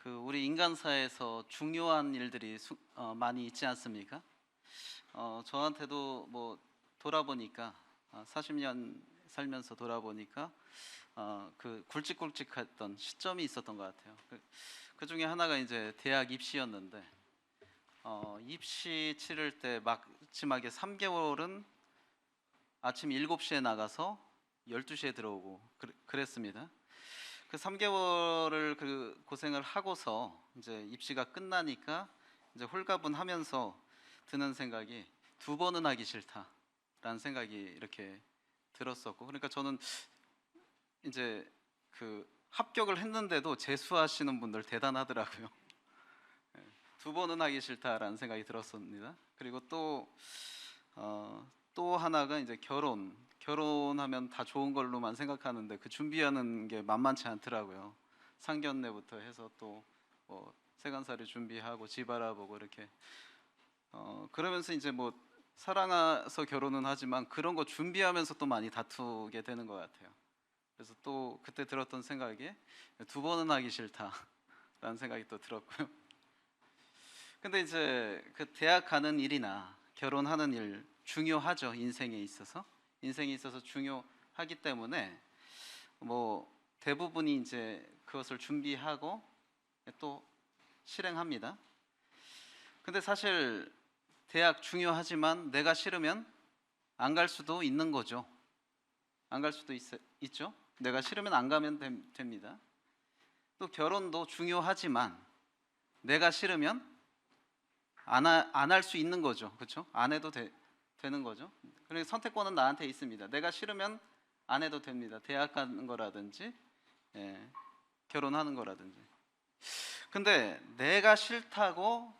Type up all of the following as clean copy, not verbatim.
우리 인간사에서 중요한 일들이 많이 있지 않습니까? 저한테도 뭐 돌아보니까 40년 살면서 돌아보니까 굵직굵직했던 시점이 있었던 것 같아요. 그 중에 하나가 이제 대학 입시였는데 입시 치를 때 마지막에 3개월은 아침 7시에 나가서 12시에 들어오고 그랬습니다. 그 3개월을 그 고생을 하고서 이제 입시가 끝나니까 이제 홀가분하면서 드는 생각이 두 번은 하기 싫다라는 생각이 이렇게 들었었고, 그러니까 저는 이제 합격을 했는데도 재수하시는 분들 대단하더라고요. 두 번은 하기 싫다라는 생각이 들었습니다. 그리고 또 하나가 이제 결혼하면 다 좋은 걸로만 생각하는데 그 준비하는 게 만만치 않더라고요. 상견례부터 해서 또 뭐 세간살이 준비하고 집 알아보고 이렇게 그러면서 이제 뭐 사랑해서 결혼은 하지만 그런 거 준비하면서 또 많이 다투게 되는 것 같아요. 그래서 또 그때 들었던 생각이 두 번은 하기 싫다라는 생각이 또 들었고요. 근데 이제 그 대학 가는 일이나 결혼하는 일 중요하죠. 인생에 있어서 중요하기 때문에 뭐 대부분이 이제 그것을 준비하고 또 실행합니다. 근데 사실 대학 중요하지만 내가 싫으면 안 갈 수도 있는 거죠. 안 갈 수도 있죠. 내가 싫으면 안 가면 됩니다. 또 결혼도 중요하지만 내가 싫으면 안 할 수 있는 거죠. 그렇죠? 안 해도 되는 거죠. 그러니까 선택권은 나한테 있습니다. 내가 싫으면 안 해도 됩니다. 대학 가는 거라든지 결혼하는 거라든지. 근데 내가 싫다고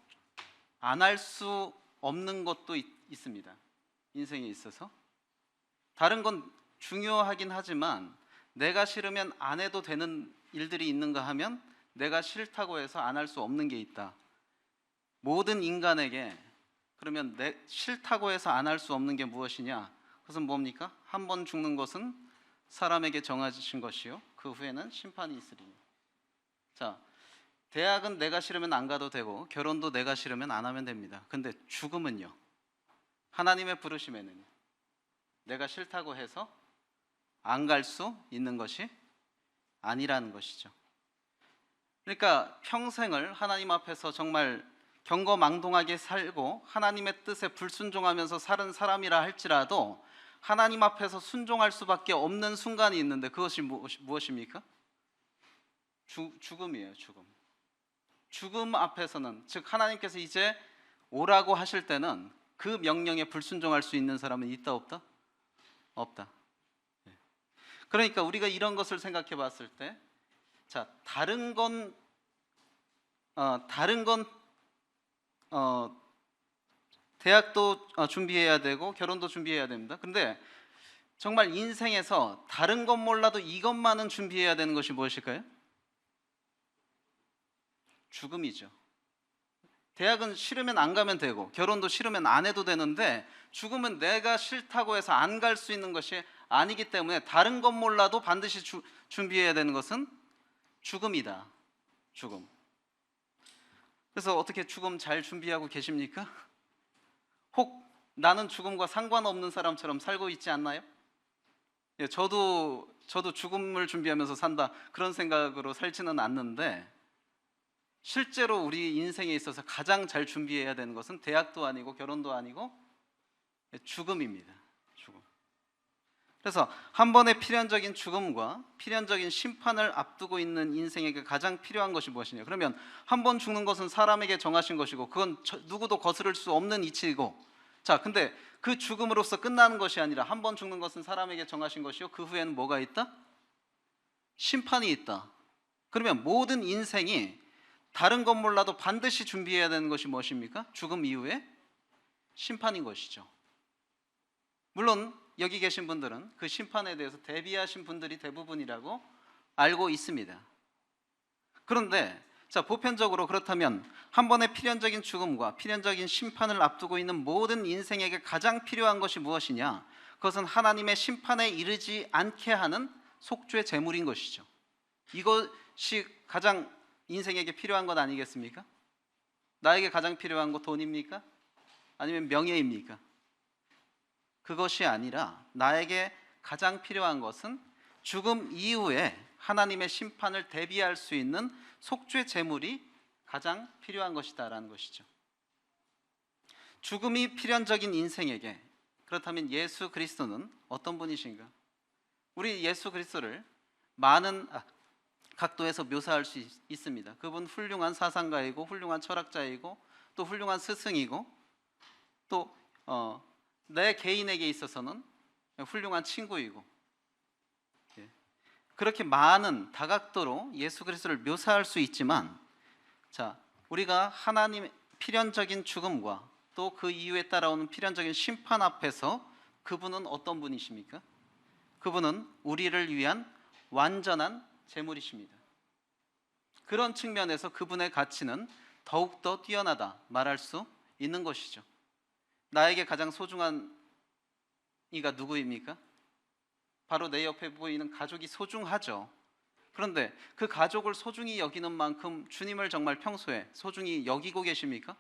안 할 수 없는 것도 있습니다. 인생에 있어서. 다른 건 중요하긴 하지만 내가 싫으면 안 해도 되는 일들이 있는가 하면 내가 싫다고 해서 안 할 수 없는 게 있다. 모든 인간에게 그러면 싫다고 해서 안 할 수 없는 게 무엇이냐? 그것은 뭡니까? 한 번 죽는 것은 사람에게 정해진 것이요 그 후에는 심판이 있으리니. 자, 대학은 내가 싫으면 안 가도 되고 결혼도 내가 싫으면 안 하면 됩니다. 근데 죽음은요? 하나님의 부르심에는 내가 싫다고 해서 안 갈 수 있는 것이 아니라는 것이죠. 그러니까 평생을 하나님 앞에서 정말 경거망동하게 살고 하나님의 뜻에 불순종하면서 사는 사람이라 할지라도 하나님 앞에서 순종할 수밖에 없는 순간이 있는데 그것이 무엇입니까? 죽음이에요. 죽음 앞에서는, 즉 하나님께서 이제 오라고 하실 때는 그 명령에 불순종할 수 있는 사람은 있다 없다? 없다. 그러니까 우리가 이런 것을 생각해 봤을 때, 자, 다른 건 대학도 준비해야 되고 결혼도 준비해야 됩니다. 근데 정말 인생에서 다른 건 몰라도 이것만은 준비해야 되는 것이 무엇일까요? 죽음이죠. 대학은 싫으면 안 가면 되고 결혼도 싫으면 안 해도 되는데 죽음은 내가 싫다고 해서 안 갈 수 있는 것이 아니기 때문에 다른 건 몰라도 반드시 준비해야 되는 것은 죽음이다. 죽음. 그래서 어떻게 죽음 잘 준비하고 계십니까? 혹 나는 죽음과 상관없는 사람처럼 살고 있지 않나요? 저도 죽음을 준비하면서 산다 그런 생각으로 살지는 않는데, 실제로 우리 인생에 있어서 가장 잘 준비해야 되는 것은 대학도 아니고 결혼도 아니고 죽음입니다. 죽음. 그래서 한 번의 필연적인 죽음과 필연적인 심판을 앞두고 있는 인생에게 가장 필요한 것이 무엇이냐? 그러면 한 번 죽는 것은 사람에게 정하신 것이고 그건 누구도 거스를 수 없는 이치이고, 자, 근데 그 죽음으로써 끝나는 것이 아니라 한 번 죽는 것은 사람에게 정하신 것이요 그 후에는 뭐가 있다? 심판이 있다. 그러면 모든 인생이 다른 것 몰라도 반드시 준비해야 되는 것이 무엇입니까? 죽음 이후에 심판인 것이죠. 물론 여기 계신 분들은 그 심판에 대해서 대비하신 분들이 대부분이라고 알고 있습니다. 그런데 자, 보편적으로 그렇다면 한 번의 필연적인 죽음과 필연적인 심판을 앞두고 있는 모든 인생에게 가장 필요한 것이 무엇이냐? 그것은 하나님의 심판에 이르지 않게 하는 속죄 제물인 것이죠. 이것이 가장 인생에게 필요한 것 아니겠습니까? 나에게 가장 필요한 거 돈입니까? 아니면 명예입니까? 그것이 아니라 나에게 가장 필요한 것은 죽음 이후에 하나님의 심판을 대비할 수 있는 속죄 제물이 가장 필요한 것이다라는 것이죠. 죽음이 필연적인 인생에게, 그렇다면 예수 그리스도는 어떤 분이신가? 우리 예수 그리스도를 많은 각도에서 묘사할 수 있습니다. 그분 훌륭한 사상가이고 훌륭한 철학자이고 또 훌륭한 스승이고 또 내 개인에게 있어서는 훌륭한 친구이고, 그렇게 많은 다각도로 예수 그리스도를 묘사할 수 있지만, 자, 우리가 하나님의 필연적인 죽음과 또 그 이후에 따라오는 필연적인 심판 앞에서 그분은 어떤 분이십니까? 그분은 우리를 위한 완전한 제물이십니다. 그런 측면에서 그분의 가치는 더욱더 뛰어나다 말할 수 있는 것이죠. 나에게 가장 소중한 이가 누구입니까? 바로 내 옆에 보이는 가족이 소중하죠. 그런데 그 가족을 소중히 여기는 만큼 주님을 정말 평소에 소중히 여기고 계십니까?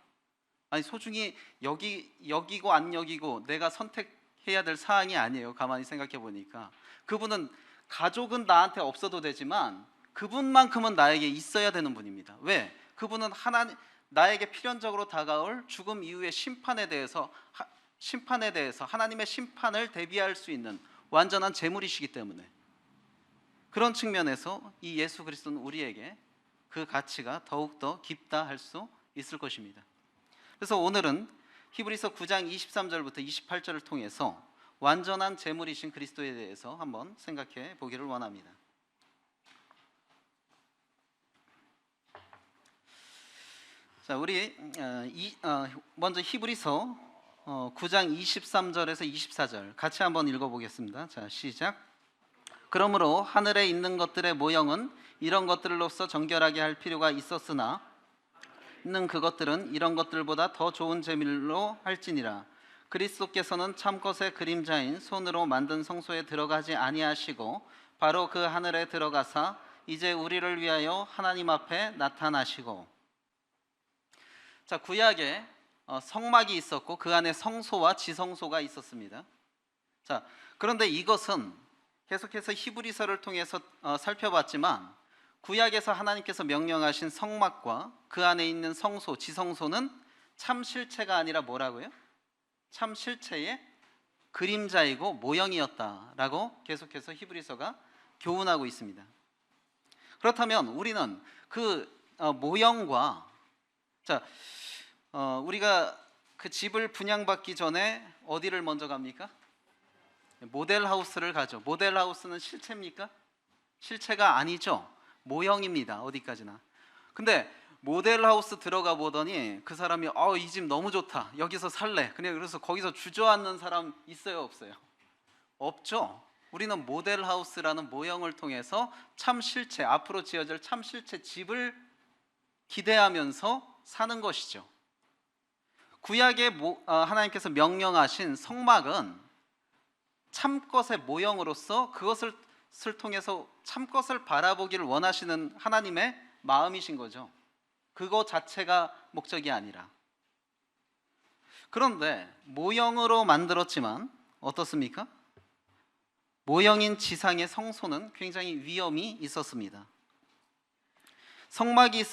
아니, 소중히 여기고 안 여기고 내가 선택해야 될 사항이 아니에요. 가만히 생각해 보니까 그분은, 가족은 나한테 없어도 되지만 그분만큼은 나에게 있어야 되는 분입니다. 왜? 그분은 나에게 필연적으로 다가올 죽음 이후의 심판에 대해서 하나님의 심판을 대비할 수 있는 완전한 제물이시기 때문에, 그런 측면에서 이 예수 그리스도는 우리에게 그 가치가 더욱더 깊다 할 수 있을 것입니다. 그래서 오늘은 히브리서 9장 23절부터 28절을 통해서 완전한 제물이신 그리스도에 대해서 한번 생각해 보기를 원합니다. 자, 우리 먼저 히브리서 9장 23절에서 24절 같이 한번 읽어보겠습니다. 자, 시작. 그러므로 하늘에 있는 것들의 모형은 이런 것들로서 정결하게 할 필요가 있었으나 있는 그것들은 이런 것들보다 더 좋은 제물로 할지니라. 그리스도께서는 참것의 그림자인 손으로 만든 성소에 들어가지 아니하시고 바로 그 하늘에 들어가사 이제 우리를 위하여 하나님 앞에 나타나시고. 자, 구약에 성막이 있었고 그 안에 성소와 지성소가 있었습니다. 자, 그런데 이것은 계속해서 히브리서를 통해서 살펴봤지만 구약에서 하나님께서 명령하신 성막과 그 안에 있는 성소, 지성소는 참 실체가 아니라 뭐라고요? 참 실체의 그림자이고 모형이었다라고 계속해서 히브리서가 교훈하고 있습니다. 그렇다면 우리는 그 모형과, 자, 우리가 그 집을 분양받기 전에 어디를 먼저 갑니까? 모델하우스를 가죠. 모델하우스는 실체입니까? 실체가 아니죠. 모형입니다. 어디까지나. 근데 모델하우스 들어가 보더니 그 사람이 이 집 너무 좋다, 여기서 살래, 그냥 그래서 거기서 주저앉는 사람 있어요, 없어요? 없죠. 우리는 모델하우스라는 모형을 통해서 참 실체, 앞으로 지어질 참 실체 집을 기대하면서 사는 것이죠. 구약에 하나님께서 명령하신 성막은 참것의 모형으로서 그것을 통해서 참것을 바라보기를 원하시는 하나님의 마음이신 거죠. 그거 자체가 목적이 아니라. 그런데 모형으로 만들었지만 어떻습니까? 모형인 지상의 성소는 굉장히 위험이 있었습니다. 성막이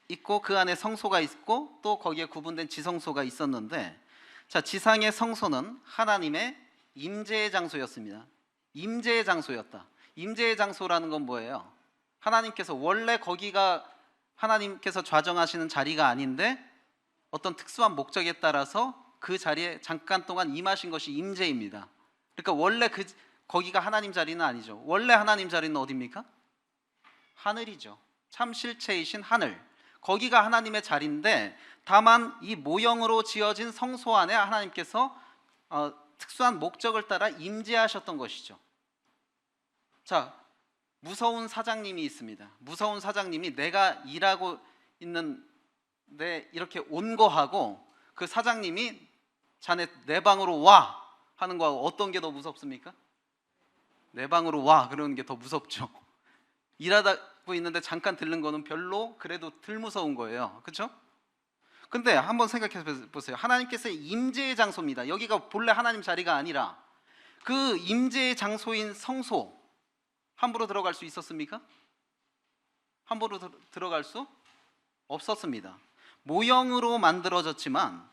있고 그 안에 성소가 있고 또 거기에 구분된 지성소가 있었는데, 자, 지상의 성소는 하나님의 임재의 장소였습니다. 임재의 장소였다. 임재의 장소라는 건 뭐예요? 하나님께서 원래 거기가 하나님께서 좌정하시는 자리가 아닌데 어떤 특수한 목적에 따라서 그 자리에 잠깐 동안 임하신 것이 임재입니다. 그러니까 원래 거기가 하나님 자리는 아니죠. 원래 하나님 자리는 어디입니까? 하늘이죠. 참 실체이신 하늘, 거기가 하나님의 자리인데, 다만 이 모형으로 지어진 성소 안에 하나님께서 특수한 목적을 따라 임재하셨던 것이죠. 자, 무서운 사장님이 있습니다. 무서운 사장님이 내가 일하고 있는데 이렇게 온 거하고 그 사장님이 자네 내 방으로 와 하는 거하고 어떤 게 더 무섭습니까? 내 방으로 와 그러는 게 더 무섭죠. 일하고 있는데 잠깐 들른 거는 별로 그래도 덜 무서운 거예요. 그렇죠? 근데 한번 생각해 보세요. 하나님께서의 임재의 장소입니다. 여기가 본래 하나님 자리가 아니라 그 임재의 장소인 성소, 함부로 들어갈 수 있었습니까? 함부로 들어갈 수 없었습니다. 모형으로 만들어졌지만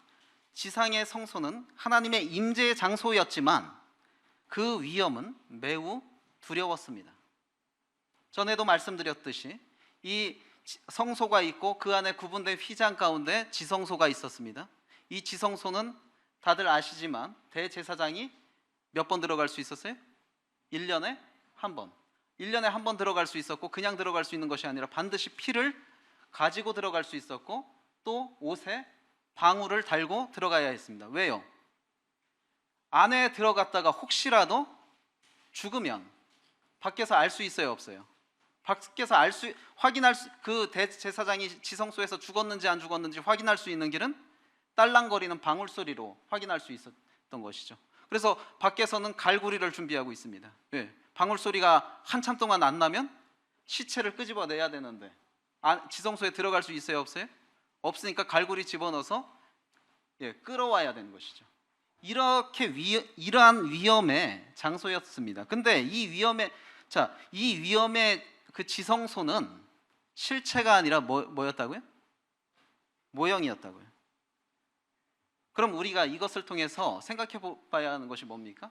지상의 성소는 하나님의 임재의 장소였지만 그 위험은 매우 두려웠습니다. 전에도 말씀드렸듯이 이 성소가 있고 그 안에 구분된 휘장 가운데 지성소가 있었습니다. 이 지성소는 다들 아시지만 대제사장이 몇 번 들어갈 수 있었어요? 1년에 한 번. 1년에 한 번 들어갈 수 있었고, 그냥 들어갈 수 있는 것이 아니라 반드시 피를 가지고 들어갈 수 있었고, 또 옷에 방울을 달고 들어가야 했습니다. 왜요? 안에 들어갔다가 혹시라도 죽으면 밖에서 알 수 있어요, 없어요? 밖에서 확인할 수, 그 대제사장이 지성소에서 죽었는지 안 죽었는지 확인할 수 있는 길은 딸랑거리는 방울 소리로 확인할 수 있었던 것이죠. 그래서 밖에서는 갈고리를 준비하고 있습니다. 왜? 방울 소리가 한참 동안 안 나면 시체를 끄집어내야 되는데 지성소에 들어갈 수 있어요, 없어요? 없으니까 갈고리 집어넣어서 끌어와야 되는 것이죠. 이렇게 이러한 위험의 장소였습니다. 근데 이 위험의 그 지성소는 실체가 아니라 뭐였다고요? 모형이었다고요. 그럼 우리가 이것을 통해서 생각해 봐야 하는 것이 뭡니까?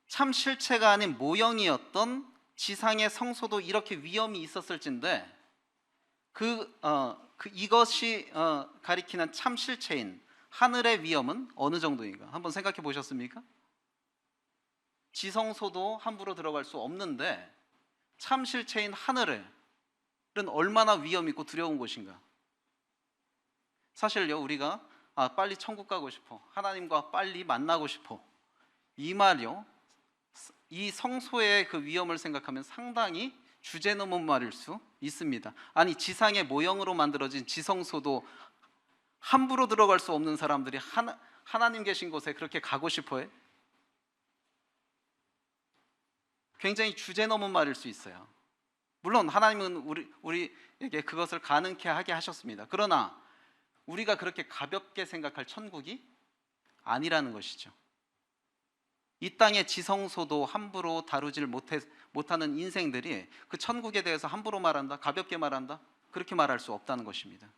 참 실체가 아닌 모형이었던 지상의 성소도 이렇게 위험이 있었을진데 이것이 가리키는 참 실체인 하늘의 위험은 어느 정도인가? 한번 생각해 보셨습니까? 지성소도 함부로 들어갈 수 없는데 참 실체인 하늘은 얼마나 위험 있고 두려운 곳인가? 사실요, 우리가 빨리 천국 가고 싶어, 하나님과 빨리 만나고 싶어, 이 말이요, 이 성소의 그 위험을 생각하면 상당히 주제넘은 말일 수 있습니다. 아니, 지상의 모형으로 만들어진 지성소도 함부로 들어갈 수 없는 사람들이 하나님 계신 곳에 그렇게 가고 싶어해? 굉장히 주제넘은 말일 수 있어요. 물론 하나님은 우리에게 그것을 가능케 하게 하셨습니다. 그러나 우리가 그렇게 가볍게 생각할 천국이 아니라는 것이죠. 이 땅의 지성소도 함부로 다루질 못하는 인생들이 그 천국에 대해서 함부로 말한다, 가볍게 말한다, 그렇게 말할 수 없다는 것입니다.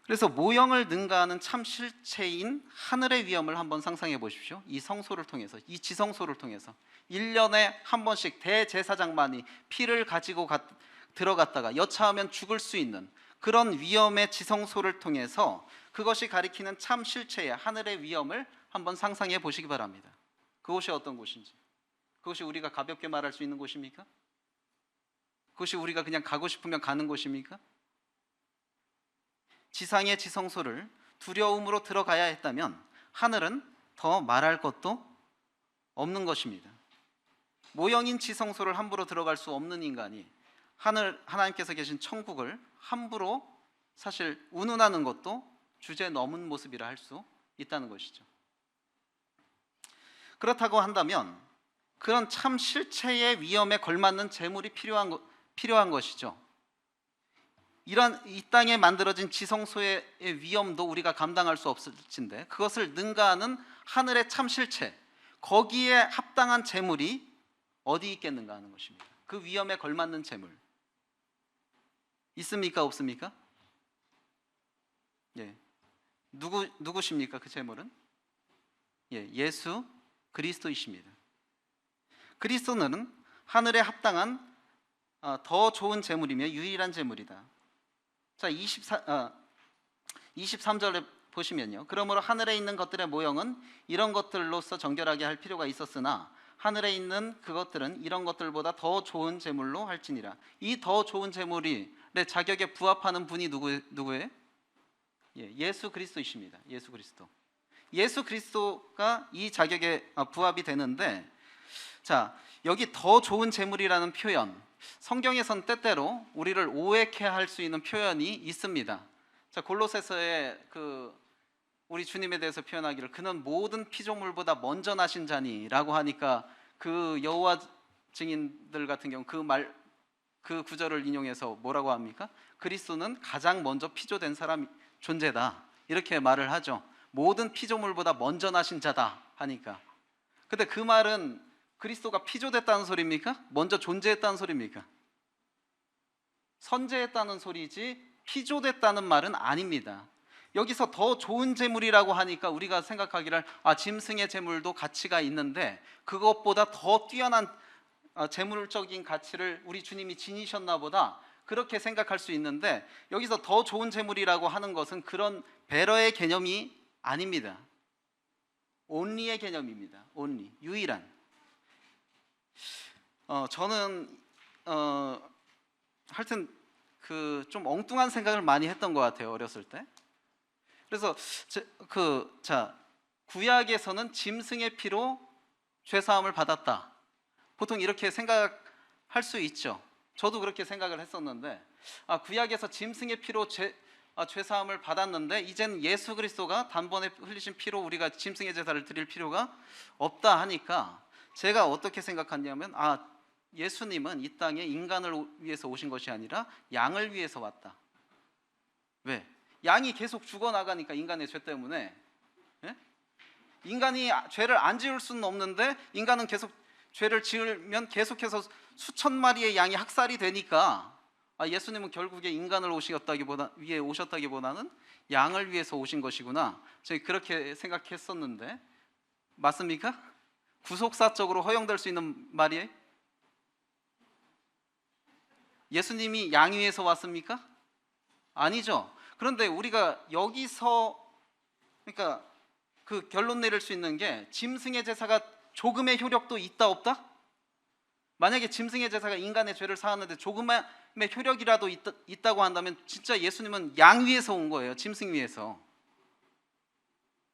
그래서 모형을 능가하는 참 실체인 하늘의 위험을 한번 상상해 보십시오. 이 성소를 통해서, 이 지성소를 통해서 1년에 한 번씩 대제사장만이 피를 가지고 들어갔다가 여차하면 죽을 수 있는 그런 위험의 지성소를 통해서 그것이 가리키는 참 실체의 하늘의 위험을 한번 상상해 보시기 바랍니다. 그곳이 어떤 곳인지, 그것이 우리가 가볍게 말할 수 있는 곳입니까? 그것이 우리가 그냥 가고 싶으면 가는 곳입니까? 지상의 지성소를 두려움으로 들어가야 했다면 하늘은 더 말할 것도 없는 것입니다. 모형인 지성소를 함부로 들어갈 수 없는 인간이 하나님께서 계신 천국을 함부로 사실 운운하는 것도 주제 넘은 모습이라 할 수 있다는 것이죠. 그렇다고 한다면 그런 참 실체의 위험에 걸맞는 재물이 필요한 것이죠. 이 땅에 만들어진 지성소의 위험도 우리가 감당할 수 없을진데 그것을 능가하는 하늘의 참 실체, 거기에 합당한 재물이 어디 있겠는가 하는 것입니다. 그 위험에 걸맞는 재물 있습니까, 없습니까? 누구십니까? 그 재물은 예수 그리스도이십니다. 그리스도는 하늘에 합당한 더 좋은 재물이며 유일한 재물이다. 자, 23절에 보시면요, 그러므로 하늘에 있는 것들의 모형은 이런 것들로서 정결하게 할 필요가 있었으나 하늘에 있는 그것들은 이런 것들보다 더 좋은 재물로 할지니라. 이 더 좋은 재물이 자격에 부합하는 분이 누구예요? 예수 그리스도이십니다. 예수 그리스도. 예수 그리스도가 이 자격에 부합이 되는데, 자, 여기 더 좋은 재물이라는 표현, 성경에선 때때로 우리를 오해케 할 수 있는 표현이 있습니다. 자, 골로새서에 우리 주님에 대해서 표현하기를 그는 모든 피조물보다 먼저 나신 자니라고 하니까 그 여호와 증인들 같은 경우 그 구절을 인용해서 뭐라고 합니까? 그리스도는 가장 먼저 피조된 사람 존재다, 이렇게 말을 하죠. 모든 피조물보다 먼저 나신 자다 하니까. 근데 그 말은 그리스도가 피조됐다는 소리입니까? 먼저 존재했다는 소리입니까? 선재했다는 소리지 피조됐다는 말은 아닙니다. 여기서 더 좋은 재물이라고 하니까 우리가 생각하기를 짐승의 재물도 가치가 있는데 그것보다 더 뛰어난 재물적인 가치를 우리 주님이 지니셨나 보다, 그렇게 생각할 수 있는데, 여기서 더 좋은 재물이라고 하는 것은 그런 배러의 개념이 아닙니다. only의 개념입니다. only, 유일한. 저는 하여튼 좀 엉뚱한 생각을 많이 했던 것 같아요, 어렸을 때. 그래서 구약에서는 짐승의 피로 죄사함을 받았다, 보통 이렇게 생각할 수 있죠. 저도 그렇게 생각을 했었는데, 구약에서 짐승의 피로 죄사함을 받았는데 이젠 예수 그리스도가 단번에 흘리신 피로 우리가 짐승의 제사를 드릴 필요가 없다 하니까 제가 어떻게 생각하냐면, 예수님은 이 땅에 인간을 위해서 오신 것이 아니라 양을 위해서 왔다. 왜? 양이 계속 죽어나가니까, 인간의 죄 때문에. 예? 인간이 죄를 안 지을 수는 없는데 인간은 계속 죄를 지으면 계속해서 수천 마리의 양이 학살이 되니까, 예수님은 결국에 인간을 위해 오셨다기보다는 양을 위해서 오신 것이구나, 저희 그렇게 생각했었는데, 맞습니까? 구속사적으로 허용될 수 있는 말이에요? 예수님이 양 위해서 왔습니까? 아니죠. 그런데 우리가 여기서 그러니까 그 결론 내릴 수 있는 게, 짐승의 제사가 조금의 효력도 있다 없다? 만약에 짐승의 제사가 인간의 죄를 사하는데 조금의 효력이라도 있다고 한다면 진짜 예수님은 양 위에서 온 거예요, 짐승 위에서.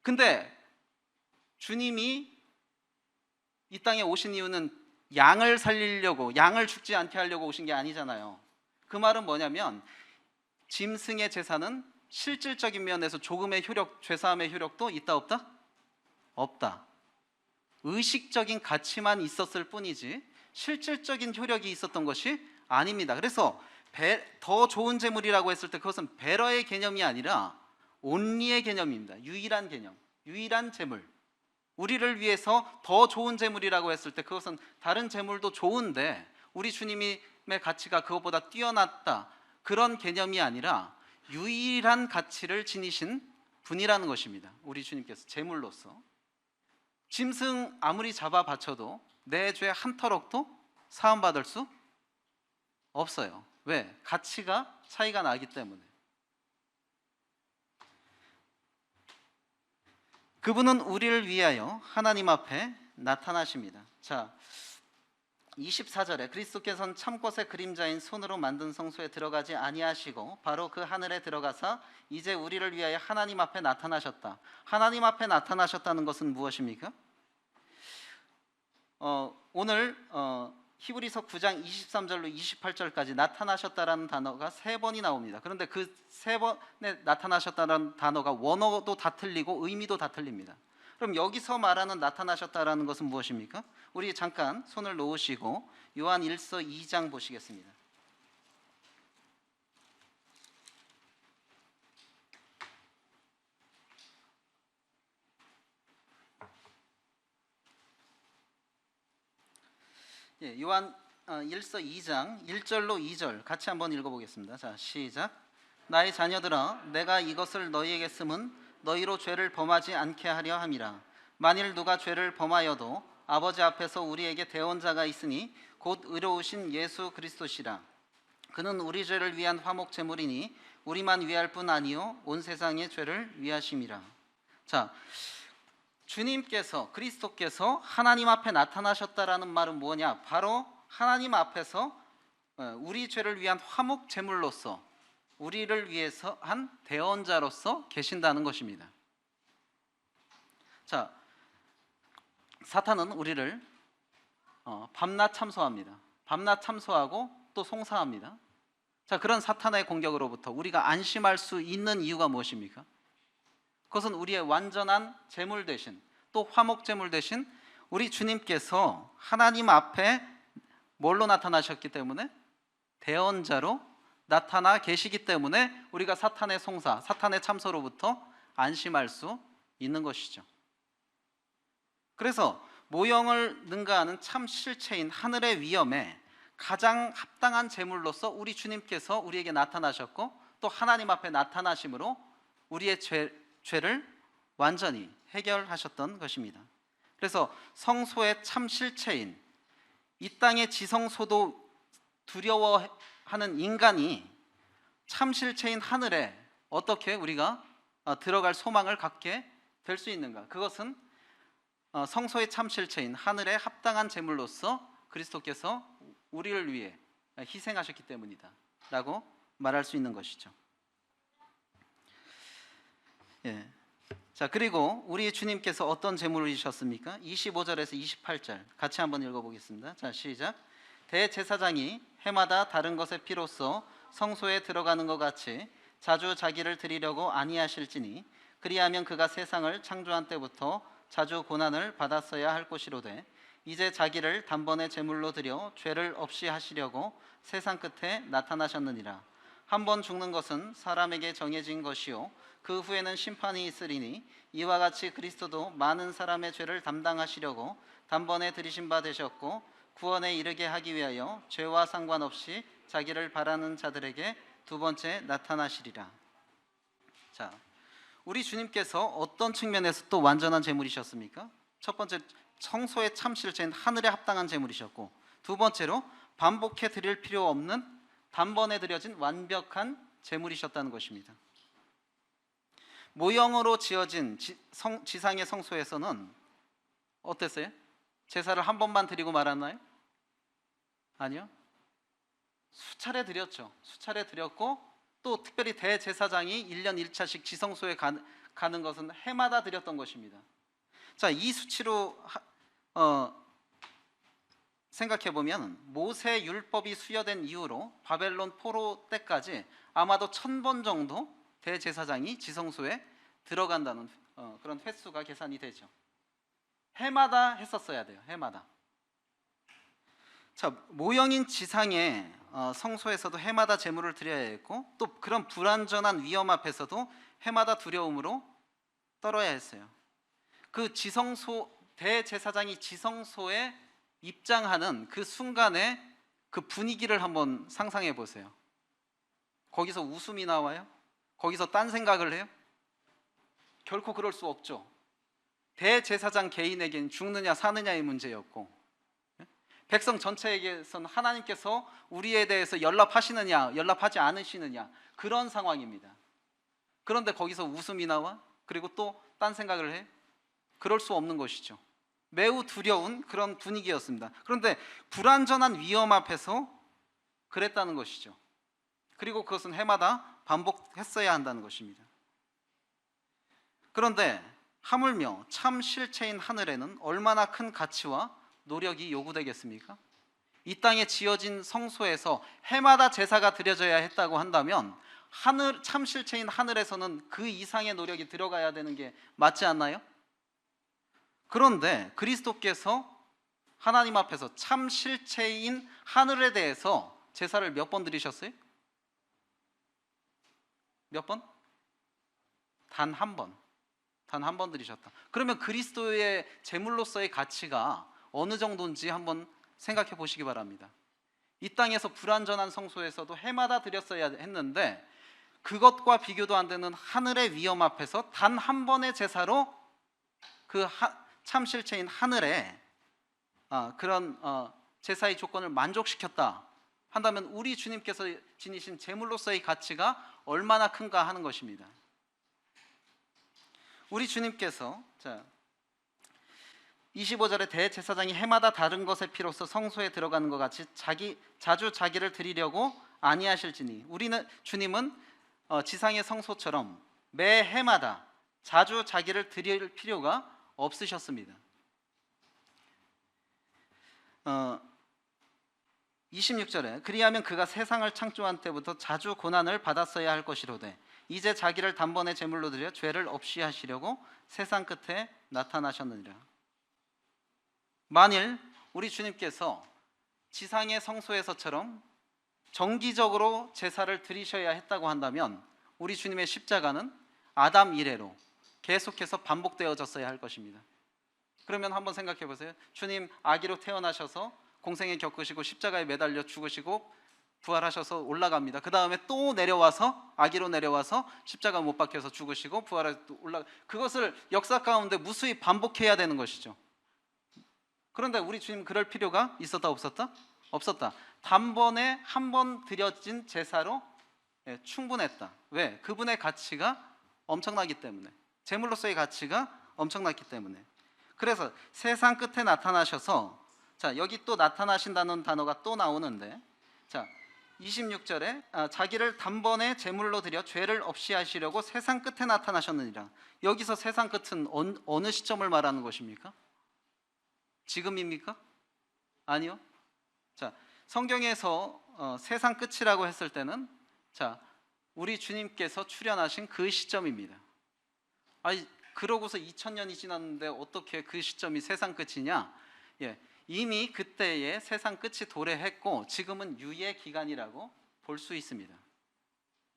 근데 주님이 이 땅에 오신 이유는 양을 살리려고, 양을 죽지 않게 하려고 오신 게 아니잖아요. 그 말은 뭐냐면, 짐승의 제사는 실질적인 면에서 조금의 효력, 죄사함의 효력도 있다 없다? 없다. 의식적인 가치만 있었을 뿐이지 실질적인 효력이 있었던 것이 아닙니다. 그래서 더 좋은 재물이라고 했을 때 그것은 베러의 개념이 아니라 온리의 개념입니다. 유일한 개념, 유일한 재물. 우리를 위해서 더 좋은 재물이라고 했을 때 그것은 다른 재물도 좋은데 우리 주님의 가치가 그것보다 뛰어났다, 그런 개념이 아니라 유일한 가치를 지니신 분이라는 것입니다. 우리 주님께서 재물로서. 짐승 아무리 잡아 바쳐도 내 죄 한 터럭도 사함받을 수 없어요. 왜? 가치가 차이가 나기 때문에. 그분은 우리를 위하여 하나님 앞에 나타나십니다. 24절에 그리스도께서는 참꽃의 그림자인 손으로 만든 성소에 들어가지 아니하시고 바로 그 하늘에 들어가사 이제 우리를 위하여 하나님 앞에 나타나셨다. 하나님 앞에 나타나셨다는 것은 무엇입니까? 오늘 히브리서 9장 23절로 28절까지 나타나셨다라는 단어가 3번이 나옵니다. 그런데 그 3번에 나타나셨다라는 단어가 원어도 다 틀리고 의미도 다 틀립니다. 그럼 여기서 말하는 나타나셨다라는 것은 무엇입니까? 우리 잠깐 손을 놓으시고 요한 1서 2장 보시겠습니다. 요한 1서 2장 1절로 2절 같이 한번 읽어보겠습니다. 자, 시작. 나의 자녀들아, 내가 이것을 너희에게 쓰면 너희로 죄를 범하지 않게 하려 함이라. 만일 누가 죄를 범하여도 아버지 앞에서 우리에게 대언자가 있으니 곧 의로우신 예수 그리스도시라. 그는 우리 죄를 위한 화목 제물이니 우리만 위할 뿐 아니요 온 세상의 죄를 위하심이라. 자, 주님께서, 그리스도께서 하나님 앞에 나타나셨다라는 말은 뭐냐? 바로 하나님 앞에서 우리 죄를 위한 화목 제물로서, 우리를 위해서 한 대언자로서 계신다는 것입니다. 자, 사탄은 우리를 밤낮 참소합니다. 밤낮 참소하고 또 송사합니다. 자, 그런 사탄의 공격으로부터 우리가 안심할 수 있는 이유가 무엇입니까? 그것은 우리의 완전한 제물 대신, 또 화목 제물 대신 우리 주님께서 하나님 앞에 뭘로 나타나셨기 때문에? 대언자로 나타나 계시기 때문에 우리가 사탄의 송사, 사탄의 참소로부터 안심할 수 있는 것이죠. 그래서 모형을 능가하는 참 실체인 하늘의 위엄에 가장 합당한 제물로서 우리 주님께서 우리에게 나타나셨고, 또 하나님 앞에 나타나심으로 우리의 죄를 완전히 해결하셨던 것입니다. 그래서 성소의 참 실체인 이 땅의 지성소도 두려워하는 인간이 참 실체인 하늘에 어떻게 우리가 들어갈 소망을 갖게 될 수 있는가? 그것은 성소의 참 실체인 하늘에 합당한 제물로서 그리스도께서 우리를 위해 희생하셨기 때문이다 라고 말할 수 있는 것이죠. 예. 자, 그리고 우리 주님께서 어떤 제물을 주셨습니까? 25절에서 28절 같이 한번 읽어보겠습니다. 자, 시작. 대제사장이 해마다 다른 것의 피로써 성소에 들어가는 것 같이 자주 자기를 드리려고 아니하실지니 그리하면 그가 세상을 창조한 때부터 자주 고난을 받았어야 할 것이로되 이제 자기를 단번에 제물로 드려 죄를 없이 하시려고 세상 끝에 나타나셨느니라. 한 번 죽는 것은 사람에게 정해진 것이요 그 후에는 심판이 있으리니 이와 같이 그리스도도 많은 사람의 죄를 담당하시려고 단번에 들이신 바 되셨고 구원에 이르게 하기 위하여 죄와 상관없이 자기를 바라는 자들에게 두 번째 나타나시리라. 자, 우리 주님께서 어떤 측면에서 또 완전한 제물이셨습니까? 첫 번째, 성소의 참 실체인 하늘에 합당한 제물이셨고, 두 번째로 반복해 드릴 필요 없는 단번에 드려진 완벽한 제물이셨다는 것입니다. 모형으로 지어진 지상의 성소에서는 어땠어요? 제사를 한 번만 드리고 말았나요? 아니요. 수차례 드렸죠. 수차례 드렸고, 또 특별히 대제사장이 1년 1차씩 지성소에 가는 것은 해마다 드렸던 것입니다. 자, 이 수치로 생각해 보면 모세 율법이 수여된 이후로 바벨론 포로 때까지 아마도 1000번 정도 대제사장이 지성소에 들어간다는 그런 횟수가 계산이 되죠. 해마다 했었어야 돼요. 해마다. 자, 모형인 지상의 성소에서도 해마다 제물을 드려야 했고, 또 그런 불완전한 위험 앞에서도 해마다 두려움으로 떨어야 했어요. 그 지성소 대제사장이 지성소에 입장하는 그 순간에 그 분위기를 한번 상상해 보세요. 거기서 웃음이 나와요? 거기서 딴 생각을 해요? 결코 그럴 수 없죠. 대제사장 개인에게는 죽느냐 사느냐의 문제였고, 백성 전체에게서는 하나님께서 우리에 대해서 연락하시느냐 연락하지 않으시느냐 그런 상황입니다. 그런데 거기서 웃음이 나와? 그리고 또 딴 생각을 해? 그럴 수 없는 것이죠. 매우 두려운 그런 분위기였습니다. 그런데 불완전한 위험 앞에서 그랬다는 것이죠. 그리고 그것은 해마다 반복했어야 한다는 것입니다. 그런데 하물며 참 실체인 하늘에는 얼마나 큰 가치와 노력이 요구되겠습니까? 이 땅에 지어진 성소에서 해마다 제사가 드려져야 했다고 한다면 하늘, 참 실체인 하늘에서는 그 이상의 노력이 들어가야 되는 게 맞지 않나요? 그런데 그리스도께서 하나님 앞에서 참 실체인 하늘에 대해서 제사를 몇 번 드리셨어요? 몇 번? 단 한 번. 단 한 번 드리셨다. 그러면 그리스도의 제물로서의 가치가 어느 정도인지 한번 생각해 보시기 바랍니다. 이 땅에서 불완전한 성소에서도 해마다 드렸어야 했는데 그것과 비교도 안 되는 하늘의 위엄 앞에서 단 한 번의 제사로 그 참 실체인 하늘에 그런 제사의 조건을 만족시켰다 한다면 우리 주님께서 지니신 제물로서의 가치가 얼마나 큰가 하는 것입니다. 우리 주님께서 25절에 대제사장이 해마다 다른 것의 피로써 성소에 들어가는 것 같이 자주 자기를 드리려고 아니하실지니 우리는 주님은 지상의 성소처럼 매 해마다 자주 자기를 드릴 필요가 없으셨습니다. 26절에 그리하면 그가 세상을 창조한 때부터 자주 고난을 받았어야 할 것이로되 이제 자기를 단번에 제물로 드려 죄를 없이 하시려고 세상 끝에 나타나셨느니라. 만일 우리 주님께서 지상의 성소에서처럼 정기적으로 제사를 드리셔야 했다고 한다면 우리 주님의 십자가는 아담 이래로 계속해서 반복되어졌어야 할 것입니다. 그러면 한번 생각해 보세요. 주님 아기로 태어나셔서 공생애 겪으시고 십자가에 매달려 죽으시고 부활하셔서 올라갑니다. 그 다음에 또 내려와서 아기로 내려와서 십자가 못 박혀서 죽으시고 부활해서 그것을 역사 가운데 무수히 반복해야 되는 것이죠. 그런데 우리 주님 그럴 필요가 있었다 없었다? 없었다. 단번에 한 번 드려진 제사로 충분했다. 왜? 그분의 가치가 엄청나기 때문에, 제물로서의 가치가 엄청났기 때문에. 그래서 세상 끝에 나타나셔서, 자 여기 또 나타나신다는 단어가 또 나오는데, 자 26절에 자기를 단번에 제물로 드려 죄를 없이 하시려고 세상 끝에 나타나셨느니라. 여기서 세상 끝은 어느 시점을 말하는 것입니까? 지금입니까? 아니요. 자 성경에서 세상 끝이라고 했을 때는 자 우리 주님께서 출현하신 그 시점입니다. 아니 그러고서 2000년이 지났는데 어떻게 그 시점이 세상 끝이냐? 이미 그때의 세상 끝이 도래했고 지금은 유예 기간이라고 볼 수 있습니다.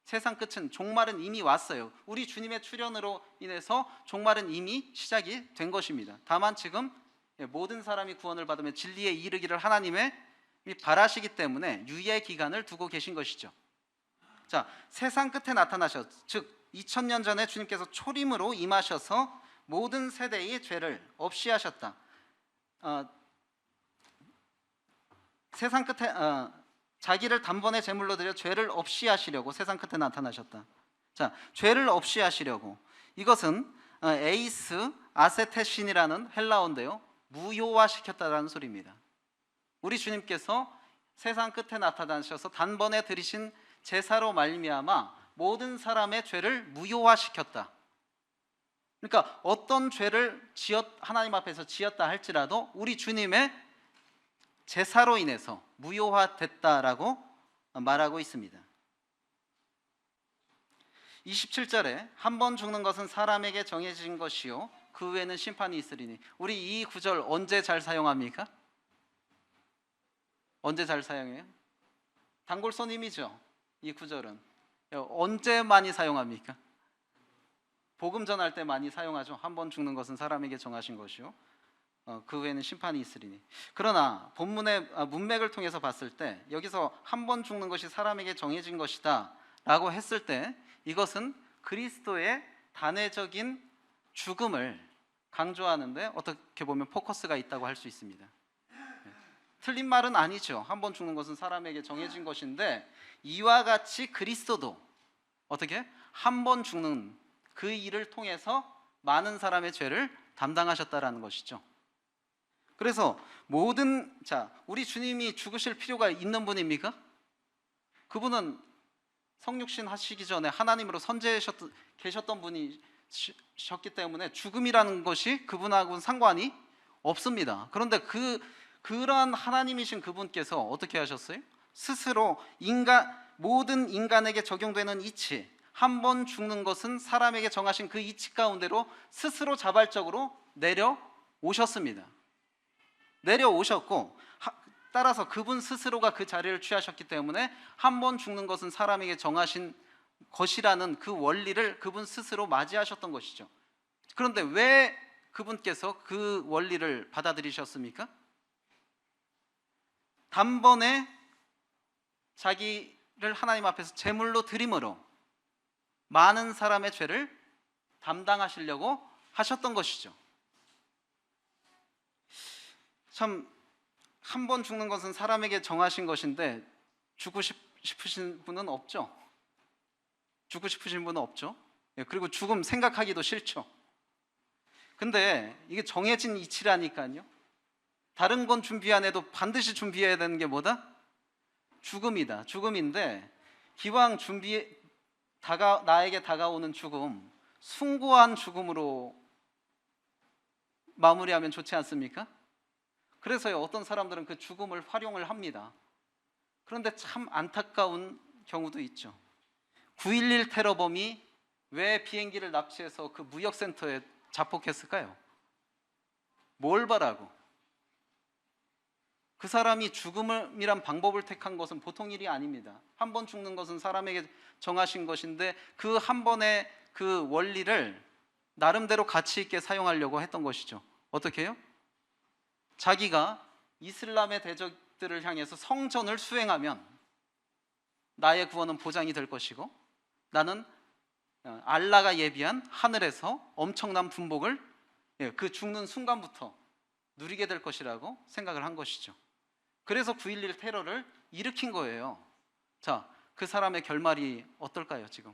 세상 끝은, 종말은 이미 왔어요. 우리 주님의 출현으로 인해서 종말은 이미 시작이 된 것입니다. 다만 지금 모든 사람이 구원을 받으면 진리에 이르기를 하나님의 바라시기 때문에 유예 기간을 두고 계신 것이죠. 자, 세상 끝에 나타나셨, 즉 2000년 전에 주님께서 초림으로 임하셔서 모든 세대의 죄를 없이 하셨다. 세상 끝에 자기를 단번에 제물로 드려 죄를 없이 하시려고 세상 끝에 나타나셨다. 자, 죄를 없이 하시려고, 이것은 에이스 아세테신이라는 헬라어인데요, 무효화시켰다라는 소리입니다. 우리 주님께서 세상 끝에 나타나셔서 단번에 드리신 제사로 말미암아 모든 사람의 죄를 무효화시켰다. 그러니까 어떤 죄를 하나님 앞에서 지었다 할지라도 우리 주님의 제사로 인해서 무효화됐다라고 말하고 있습니다. 27절에 한 번 죽는 것은 사람에게 정해진 것이요 그 후에는 심판이 있으리니. 우리 이 구절 언제 잘 사용합니까? 언제 잘 사용해요? 단골손님이죠. 이 구절은 언제 많이 사용합니까? 복음 전할 때 많이 사용하죠. 한 번 죽는 것은 사람에게 정하신 것이요 그 후에는 심판이 있으리니. 그러나 본문의 문맥을 통해서 봤을 때 여기서 한 번 죽는 것이 사람에게 정해진 것이다 라고 했을 때 이것은 그리스도의 단회적인 죽음을 강조하는데 어떻게 보면 포커스가 있다고 할 수 있습니다. 틀린 말은 아니죠. 한 번 죽는 것은 사람에게 정해진 것인데 이와 같이 그리스도도 어떻게 한 번 죽는 그 일을 통해서 많은 사람의 죄를 담당하셨다라는 것이죠. 그래서 우리 주님이 죽으실 필요가 있는 분입니까? 그분은 성육신 하시기 전에 하나님으로 계셨던 분이셨기 때문에 죽음이라는 것이 그분하고는 상관이 없습니다. 그런데 그러한 하나님이신 그분께서 어떻게 하셨어요? 스스로 모든 인간에게 적용되는 이치, 한 번 죽는 것은 사람에게 정하신 그 이치 가운데로 스스로 자발적으로 내려오셨습니다. 내려오셨고 따라서 그분 스스로가 그 자리를 취하셨기 때문에 한 번 죽는 것은 사람에게 정하신 것이라는 그 원리를 그분 스스로 맞이하셨던 것이죠. 그런데 왜 그분께서 그 원리를 받아들이셨습니까? 단번에 자기를 하나님 앞에서 제물로 드림으로 많은 사람의 죄를 담당하시려고 하셨던 것이죠. 참, 한 번 죽는 것은 사람에게 정하신 것인데 죽고 싶으신 분은 없죠. 죽고 싶으신 분은 없죠. 그리고 죽음 생각하기도 싫죠. 근데 이게 정해진 이치라니까요. 다른 건 준비 안 해도 반드시 준비해야 되는 게 뭐다? 죽음이다. 죽음인데 기왕 나에게 다가오는 죽음, 숭고한 죽음으로 마무리하면 좋지 않습니까? 그래서요, 어떤 사람들은 그 죽음을 활용을 합니다. 그런데 참 안타까운 경우도 있죠. 9.11 테러범이 왜 비행기를 납치해서 그 무역센터에 자폭했을까요? 뭘 바라고? 그 사람이 죽음이란 방법을 택한 것은 보통 일이 아닙니다. 한 번 죽는 것은 사람에게 정하신 것인데 그 한 번의 그 원리를 나름대로 가치 있게 사용하려고 했던 것이죠. 어떻게 해요? 자기가 이슬람의 대적들을 향해서 성전을 수행하면 나의 구원은 보장이 될 것이고, 나는 알라가 예비한 하늘에서 엄청난 분복을 그 죽는 순간부터 누리게 될 것이라고 생각을 한 것이죠. 그래서 9.11 테러를 일으킨 거예요. 자, 그 사람의 결말이 어떨까요? 지금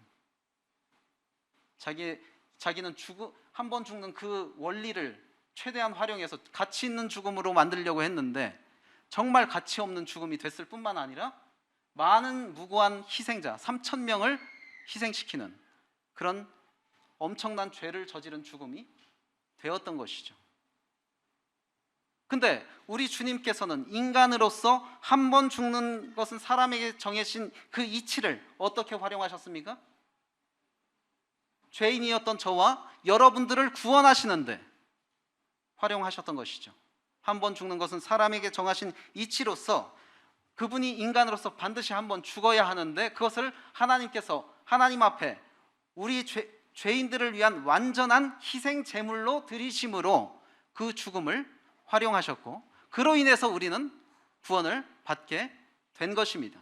자기는 한 번 죽는 그 원리를 최대한 활용해서 가치 있는 죽음으로 만들려고 했는데 정말 가치 없는 죽음이 됐을 뿐만 아니라 많은 무고한 희생자 3,000명을 희생시키는 그런 엄청난 죄를 저지른 죽음이 되었던 것이죠. 근데 우리 주님께서는 인간으로서 한 번 죽는 것은 사람에게 정해진 그 이치를 어떻게 활용하셨습니까? 죄인이었던 저와 여러분들을 구원하시는데 활용하셨던 것이죠. 한 번 죽는 것은 사람에게 정하신 이치로서 그분이 인간으로서 반드시 한 번 죽어야 하는데 그것을 하나님께서 하나님 앞에 우리 죄인들을 위한 완전한 희생 제물로 드리심으로 그 죽음을 활용하셨고, 그로 인해서 우리는 구원을 받게 된 것입니다.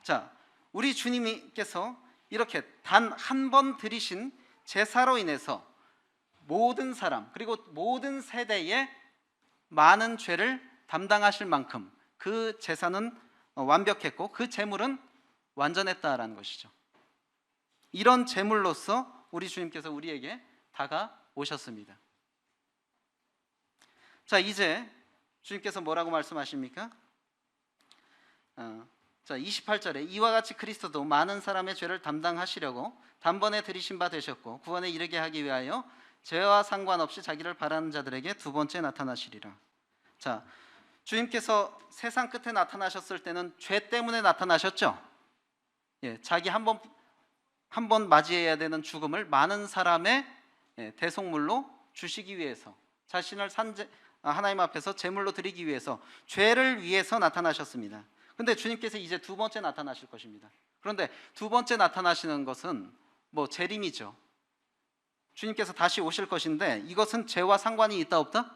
자, 우리 주님께서 이렇게 단 한 번 드리신 제사로 인해서 모든 사람 그리고 모든 세대에 많은 죄를 담당하실 만큼 그 제사는 완벽했고 그 제물은 완전했다라는 것이죠. 이런 제물로서 우리 주님께서 우리에게 다가오셨습니다. 자, 이제 주님께서 뭐라고 말씀하십니까? 자, 28절에 이와 같이 그리스도도 많은 사람의 죄를 담당하시려고 단번에 들이신 바 되셨고 구원에 이르게 하기 위하여 죄와 상관없이 자기를 바라는 자들에게 두 번째 나타나시리라. 자, 주님께서 세상 끝에 나타나셨을 때는 죄 때문에 나타나셨죠. 자기 한 번 맞이해야 되는 죽음을 많은 사람의 대속물로 주시기 위해서, 자신을 하나님 앞에서 제물로 드리기 위해서, 죄를 위해서 나타나셨습니다. 그런데 주님께서 이제 두 번째 나타나실 것입니다. 그런데 두 번째 나타나시는 것은 재림이죠. 주님께서 다시 오실 것인데 이것은 죄와 상관이 있다 없다?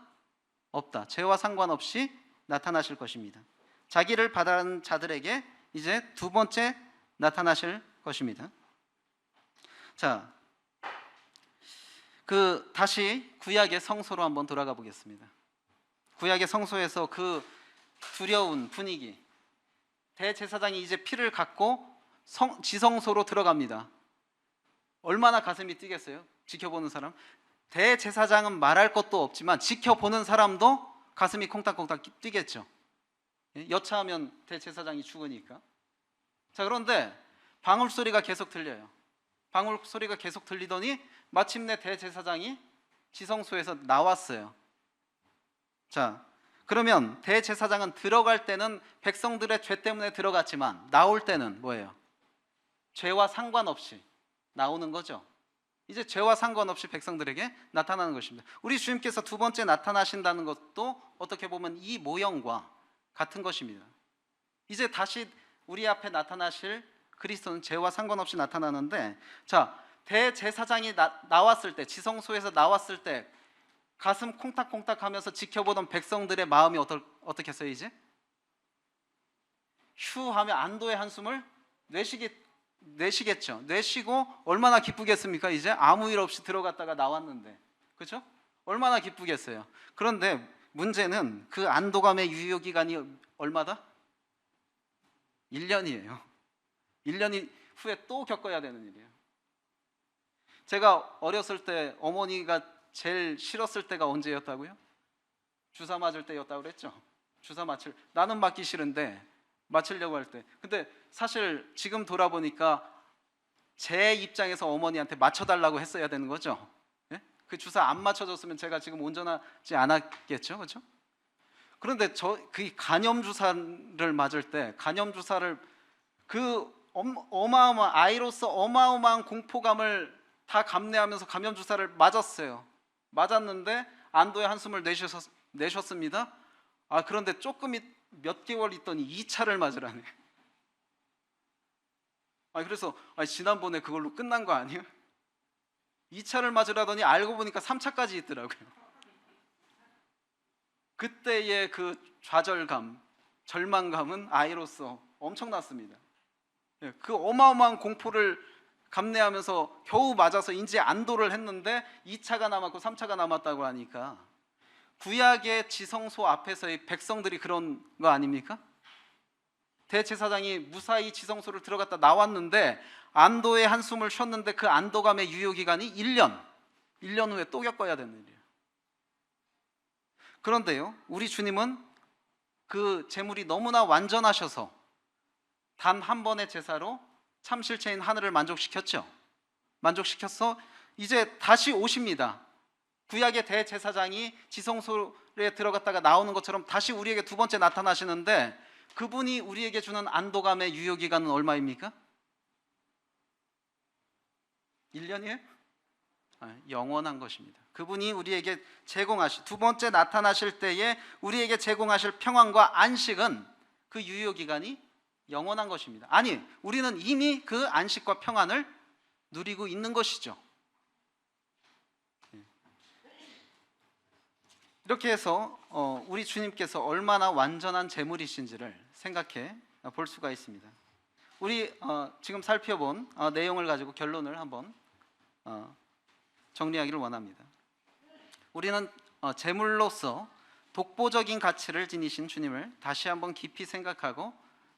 없다. 죄와 상관없이 나타나실 것입니다. 자기를 바라는 자들에게 이제 두 번째 나타나실 것입니다. 자, 다시 구약의 성소로 한번 돌아가 보겠습니다. 구약의 성소에서 그 두려운 분위기, 대제사장이 이제 피를 갖고 지성소로 들어갑니다. 얼마나 가슴이 뛰겠어요? 지켜보는 사람. 대제사장은 말할 것도 없지만 지켜보는 사람도 가슴이 콩닥콩닥 뛰겠죠. 여차하면 대제사장이 죽으니까. 자, 그런데 방울 소리가 계속 들려요. 방울 소리가 계속 들리더니 마침내 대제사장이 지성소에서 나왔어요. 자, 그러면 대제사장은 들어갈 때는 백성들의 죄 때문에 들어갔지만 나올 때는 뭐예요? 죄와 상관없이 나오는 거죠. 이제 죄와 상관없이 백성들에게 나타나는 것입니다. 우리 주님께서 두 번째 나타나신다는 것도 어떻게 보면 이 모형과 같은 것입니다. 이제 다시 우리 앞에 나타나실 그리스도는 죄와 상관없이 나타나는데, 자, 대제사장이 나왔을 때, 지성소에서 나왔을 때 가슴 콩닥콩닥 하면서 지켜보던 백성들의 마음이 어떻게 했어요? 이제 휴 하며 안도의 한숨을 내쉬겠죠. 내쉬고 얼마나 기쁘겠습니까? 이제 아무 일 없이 들어갔다가 나왔는데, 그렇죠? 얼마나 기쁘겠어요. 그런데 문제는 그 안도감의 유효 기간이 얼마다? 1년이에요. 1년 후에 또 겪어야 되는 일이에요. 제가 어렸을 때 어머니가 제일 싫었을 때가 언제였다고요? 주사 맞을 때였다고 그랬죠. 나는 맞기 싫은데 맞으려고 할 때. 근데 사실 지금 돌아보니까 제 입장에서 어머니한테 맞춰달라고 했어야 되는 거죠. 예? 그 주사 안 맞춰줬으면 제가 지금 온전하지 않았겠죠, 그렇죠? 그런데 그 간염 주사를 맞을 때, 간염 주사를 그 어마어마한 아이로서 어마어마한 공포감을 다 감내하면서 감염 주사를 맞았어요. 맞았는데 안도의 한숨을 내셨습니다. 그런데 몇 개월 있더니 2차를 맞으라네. 그래서 지난번에 그걸로 끝난 거 아니에요? 2차를 맞으라더니 알고 보니까 3차까지 있더라고요. 그때의 그 좌절감, 절망감은 아이로서 엄청났습니다. 그 어마어마한 공포를 감내하면서 겨우 맞아서 이제 안도를 했는데 2차가 남았고 3차가 남았다고 하니까 구약의 지성소 앞에서의 백성들이 그런 거 아닙니까? 대제사장이 무사히 지성소를 들어갔다 나왔는데 안도의 한숨을 쉬었는데 그 안도감의 유효기간이 1년 후에 또 겪어야 되는 일이에요. 그런데요, 우리 주님은 그 제물이 너무나 완전하셔서 단 한 번의 제사로 참실체인 하늘을 만족시켜서 이제 다시 오십니다. 구약의 대제사장이 지성소에 들어갔다가 나오는 것처럼 다시 우리에게 두 번째 나타나시는데 그분이 우리에게 주는 안도감의 유효기간은 얼마입니까? 1년이에요? 영원한 것입니다. 그분이 우리에게 두 번째 나타나실 때에 우리에게 제공하실 평안과 안식은 그 유효기간이 영원한 것입니다. 우리는 이미 그 안식과 평안을 누리고 있는 것이죠. 이렇게 해서 우리 주님께서 얼마나 완전한 제물이신지를 생각해 볼 수가 있습니다. 우리 지금 살펴본 내용을 가지고 결론을 한번 정리하기를 원합니다. 우리는 제물로서 독보적인 가치를 지니신 주님을 다시 한번 깊이 생각하고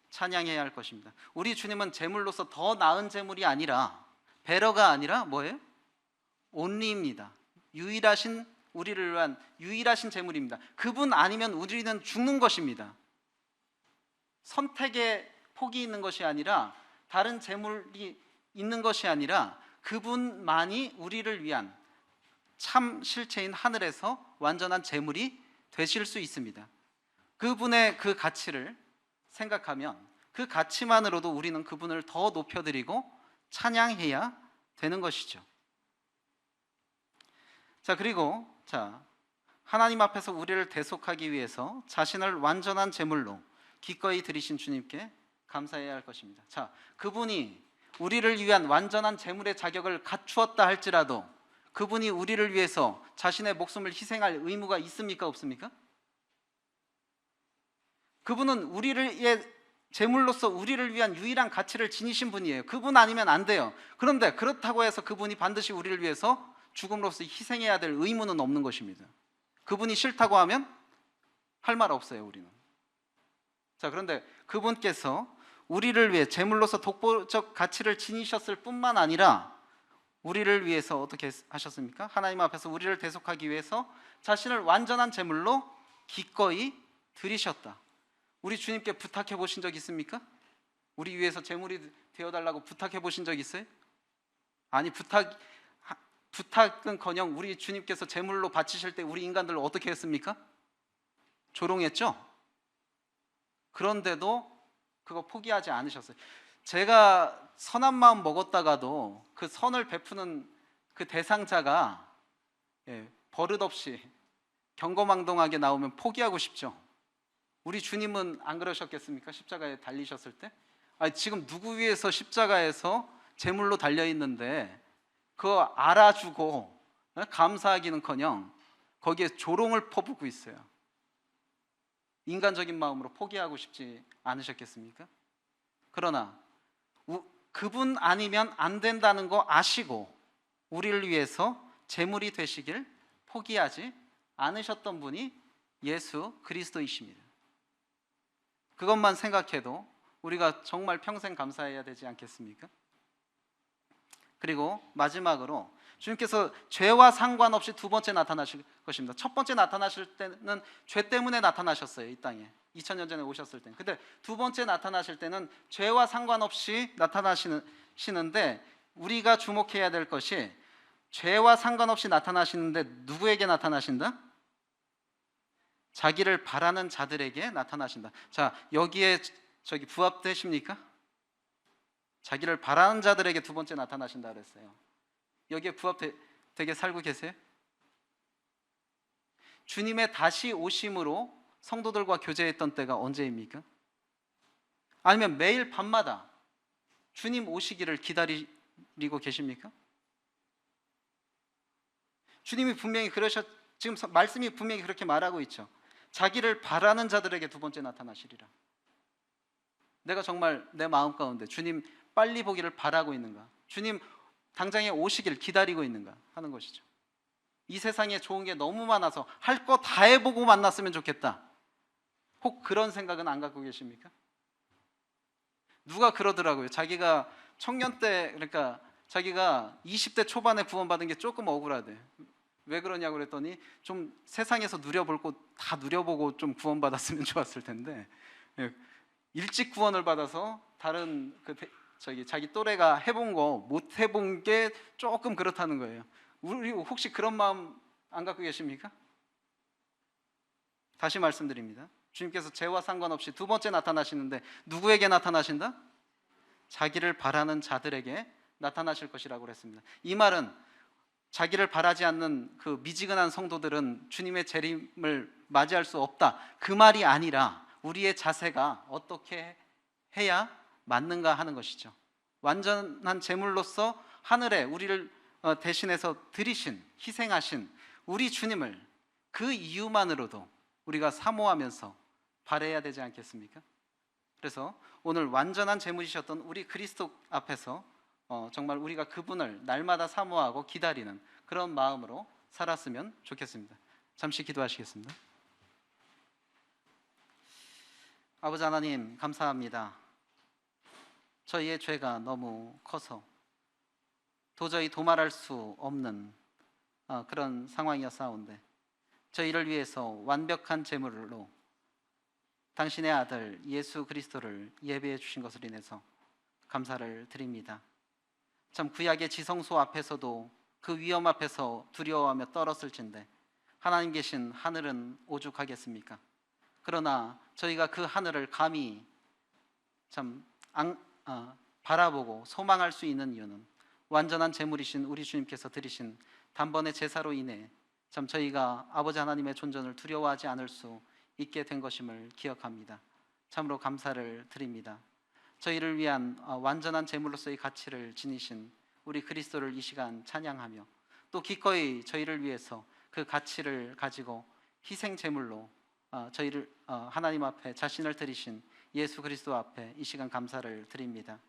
찬양해야 할 것입니다. 우리 주님은 제물로서 더 나은 제물이 아니라, 베러가 아니라 뭐예요? 온리입니다. 우리를 위한 유일하신 제물입니다. 그분 아니면 우리는 죽는 것입니다. 선택의 폭이 있는 것이 아니라, 다른 제물이 있는 것이 아니라 그분만이 우리를 위한 참 실체인 하늘에서 완전한 제물이 되실 수 있습니다. 그분의 그 가치를 생각하면 그 가치만으로도 우리는 그분을 더 높여드리고 찬양해야 되는 것이죠. 그리고 하나님 앞에서 우리를 대속하기 위해서 자신을 완전한 제물로 기꺼이 드리신 주님께 감사해야 할 것입니다. 그분이 우리를 위한 완전한 제물의 자격을 갖추었다 할지라도 그분이 우리를 위해서 자신의 목숨을 희생할 의무가 있습니까? 없습니까? 그분은 우리를 제물로서 우리를 위한 유일한 가치를 지니신 분이에요. 그분 아니면 안 돼요. 그런데 그렇다고 해서 그분이 반드시 우리를 위해서 죽음으로써 희생해야 될 의무는 없는 것입니다. 그분이 싫다고 하면 할 말 없어요, 우리는. 그런데 그분께서 우리를 위해 제물로서 독보적 가치를 지니셨을 뿐만 아니라 우리를 위해서 어떻게 하셨습니까? 하나님 앞에서 우리를 대속하기 위해서 자신을 완전한 제물로 기꺼이 드리셨다. 우리 주님께 부탁해 보신 적 있습니까? 우리 위해서 제물이 되어달라고 부탁해 보신 적 있어요? 부탁은커녕 우리 주님께서 제물로 바치실 때 우리 인간들을 어떻게 했습니까? 조롱했죠? 그런데도 그거 포기하지 않으셨어요. 제가 선한 마음 먹었다가도 그 선을 베푸는 그 대상자가 버릇없이 경거망동하게 나오면 포기하고 싶죠. 우리 주님은 안 그러셨겠습니까? 십자가에 달리셨을 때? 지금 누구 위해서 십자가에서 제물로 달려있는데 그거 알아주고 감사하기는커녕 거기에 조롱을 퍼붓고 있어요. 인간적인 마음으로 포기하고 싶지 않으셨겠습니까? 그러나 그분 아니면 안 된다는 거 아시고 우리를 위해서 제물이 되시길 포기하지 않으셨던 분이 예수 그리스도이십니다. 그것만 생각해도 우리가 정말 평생 감사해야 되지 않겠습니까? 그리고 마지막으로 주님께서 죄와 상관없이 두 번째 나타나실 것입니다. 첫 번째 나타나실 때는 죄 때문에 나타나셨어요, 이 땅에. 2000년 전에 오셨을 때는. 근데 두 번째 나타나실 때는 죄와 상관없이 나타나시는데 우리가 주목해야 될 것이 죄와 상관없이 나타나시는데 누구에게 나타나신다? 자기를 바라는 자들에게 나타나신다. 여기에 부합되십니까? 자기를 바라는 자들에게 두 번째 나타나신다 그랬어요. 여기에 부합되게 살고 계세요? 주님의 다시 오심으로 성도들과 교제했던 때가 언제입니까? 아니면 매일 밤마다 주님 오시기를 기다리고 계십니까? 주님이 분명히 지금 말씀이 분명히 그렇게 말하고 있죠. 자기를 바라는 자들에게 두 번째 나타나시리라. 내가 정말 내 마음 가운데 주님 빨리 보기를 바라고 있는가? 주님 당장에 오시길 기다리고 있는가 하는 것이죠. 이 세상에 좋은 게 너무 많아서 할 거 다 해보고 만났으면 좋겠다. 혹 그런 생각은 안 갖고 계십니까? 누가 그러더라고요. 자기가 청년 때, 그러니까 자기가 20대 초반에 구원받은 게 조금 억울하대. 왜 그러냐고 그랬더니 좀 세상에서 누려볼 거 다 누려보고 좀 구원받았으면 좋았을 텐데, 일찍 구원을 받아서 다른 자기 또래가 해본 거 못 해본 게 조금 그렇다는 거예요. 우리 혹시 그런 마음 안 갖고 계십니까? 다시 말씀드립니다. 주님께서 죄와 상관없이 두 번째 나타나시는데 누구에게 나타나신다? 자기를 바라는 자들에게 나타나실 것이라고 그랬습니다. 이 말은 자기를 바라지 않는 그 미지근한 성도들은 주님의 재림을 맞이할 수 없다, 그 말이 아니라 우리의 자세가 어떻게 해야 맞는가 하는 것이죠. 완전한 제물로서 하늘에 우리를 대신해서 드리신, 희생하신 우리 주님을 그 이유만으로도 우리가 사모하면서 바라야 되지 않겠습니까? 그래서 오늘 완전한 제물이셨던 우리 그리스도 앞에서 정말 우리가 그분을 날마다 사모하고 기다리는 그런 마음으로 살았으면 좋겠습니다. 잠시 기도하시겠습니다. 아버지 하나님, 감사합니다. 저희의 죄가 너무 커서 도저히 도말할 수 없는 그런 상황이었사온데 저희를 위해서 완벽한 제물로 당신의 아들 예수 그리스도를 예배해 주신 것을 인해서 감사를 드립니다. 참 구약의 지성소 앞에서도 그 위험 앞에서 두려워하며 떨었을진데 하나님 계신 하늘은 오죽하겠습니까? 그러나 저희가 그 하늘을 감히 참 바라보고 소망할 수 있는 이유는 완전한 제물이신 우리 주님께서 드리신 단번의 제사로 인해 참 저희가 아버지 하나님의 존전을 두려워하지 않을 수 있게 된 것임을 기억합니다. 참으로 감사를 드립니다. 저희를 위한 완전한 제물로서의 가치를 지니신 우리 그리스도를 이 시간 찬양하며 또 기꺼이 저희를 위해서 그 가치를 가지고 희생 제물로 저희를 하나님 앞에 자신을 드리신 예수 그리스도 앞에 이 시간 감사를 드립니다.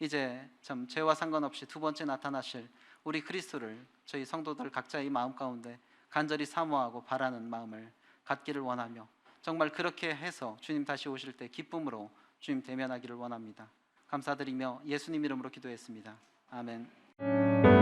이제 참 죄와 상관없이 두 번째 나타나실 우리 그리스도를 저희 성도들 각자의 마음 가운데 간절히 사모하고 바라는 마음을 갖기를 원하며 정말 그렇게 해서 주님 다시 오실 때 기쁨으로 주님 대면하기를 원합니다. 감사드리며 예수님 이름으로 기도했습니다. 아멘.